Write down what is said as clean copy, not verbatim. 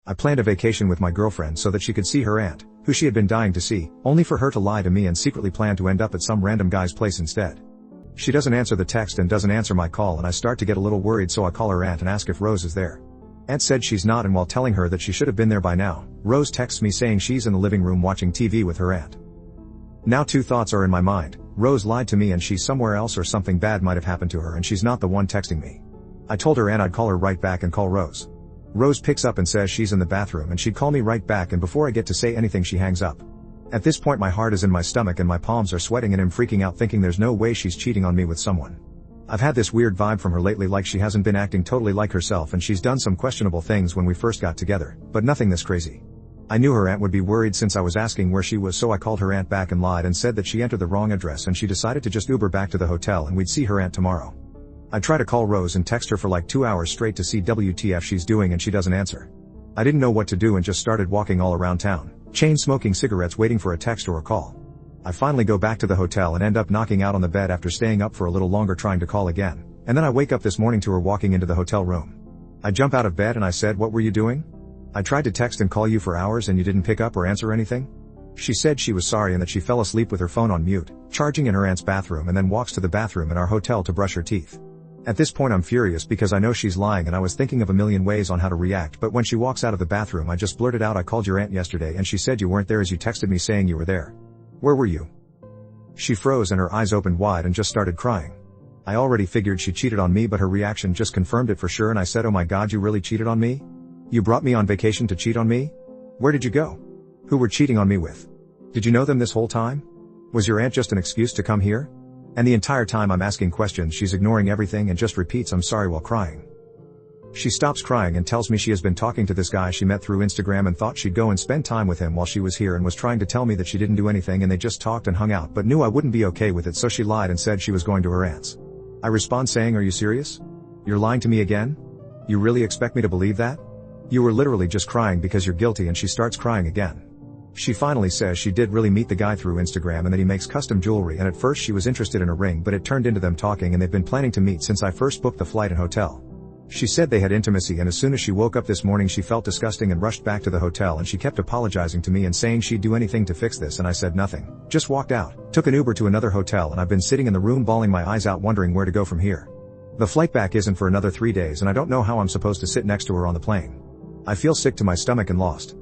I planned a vacation with my girlfriend so that she could see her aunt, who she had been dying to see, only for her to lie to me and secretly plan to end up at some random guy's place instead. She doesn't answer the text and doesn't answer my call, and I start to get a little worried, so I call her aunt and ask if Rose is there. Aunt said she's not, and while telling her that she should have been there by now, Rose texts me saying she's in the living room watching TV with her aunt. Now two thoughts are in my mind: Rose lied to me and she's somewhere else, or something bad might have happened to her and she's not the one texting me. I told her aunt I'd call her right back and call Rose. Rose picks up and says she's in the bathroom and she'd call me right back, and before I get to say anything she hangs up. At this point my heart is in my stomach and my palms are sweating and I'm freaking out, thinking there's no way she's cheating on me with someone. I've had this weird vibe from her lately, like she hasn't been acting totally like herself, and she's done some questionable things when we first got together, but nothing this crazy. I knew her aunt would be worried since I was asking where she was, so I called her aunt back and lied and said that she entered the wrong address and she decided to just Uber back to the hotel and we'd see her aunt tomorrow. I try to call Rose and text her for like 2 hours straight to see WTF she's doing, and she doesn't answer. I didn't know what to do and just started walking all around town, chain smoking cigarettes, waiting for a text or a call. I finally go back to the hotel and end up knocking out on the bed after staying up for a little longer trying to call again, and then I wake up this morning to her walking into the hotel room. I jump out of bed and I said, "What were you doing? I tried to text and call you for hours and you didn't pick up or answer anything?" She said she was sorry and that she fell asleep with her phone on mute, charging in her aunt's bathroom, and then walks to the bathroom in our hotel to brush her teeth. At this point I'm furious because I know she's lying and I was thinking of a million ways on how to react, but when she walks out of the bathroom I just blurted out, "I called your aunt yesterday and she said you weren't there as you texted me saying you were there. Where were you?" She froze and her eyes opened wide and just started crying. I already figured she cheated on me, but her reaction just confirmed it for sure, and I said, "Oh my God, you really cheated on me? You brought me on vacation to cheat on me? Where did you go? Who were cheating on me with? Did you know them this whole time? Was your aunt just an excuse to come here?" And the entire time I'm asking questions, she's ignoring everything and just repeats, "I'm sorry," while crying. She stops crying and tells me she has been talking to this guy she met through Instagram and thought she'd go and spend time with him while she was here, and was trying to tell me that she didn't do anything and they just talked and hung out, but knew I wouldn't be okay with it, so she lied and said she was going to her aunt's. I respond saying, "Are you serious? You're lying to me again? You really expect me to believe that? You were literally just crying because you're guilty," and she starts crying again. She finally says she did really meet the guy through Instagram and that he makes custom jewelry, and at first she was interested in a ring, but it turned into them talking and they've been planning to meet since I first booked the flight and hotel. She said they had intimacy, and as soon as she woke up this morning she felt disgusting and rushed back to the hotel, and she kept apologizing to me and saying she'd do anything to fix this, and I said nothing, just walked out, took an Uber to another hotel, and I've been sitting in the room bawling my eyes out wondering where to go from here. The flight back isn't for another 3 days and I don't know how I'm supposed to sit next to her on the plane. I feel sick to my stomach and lost.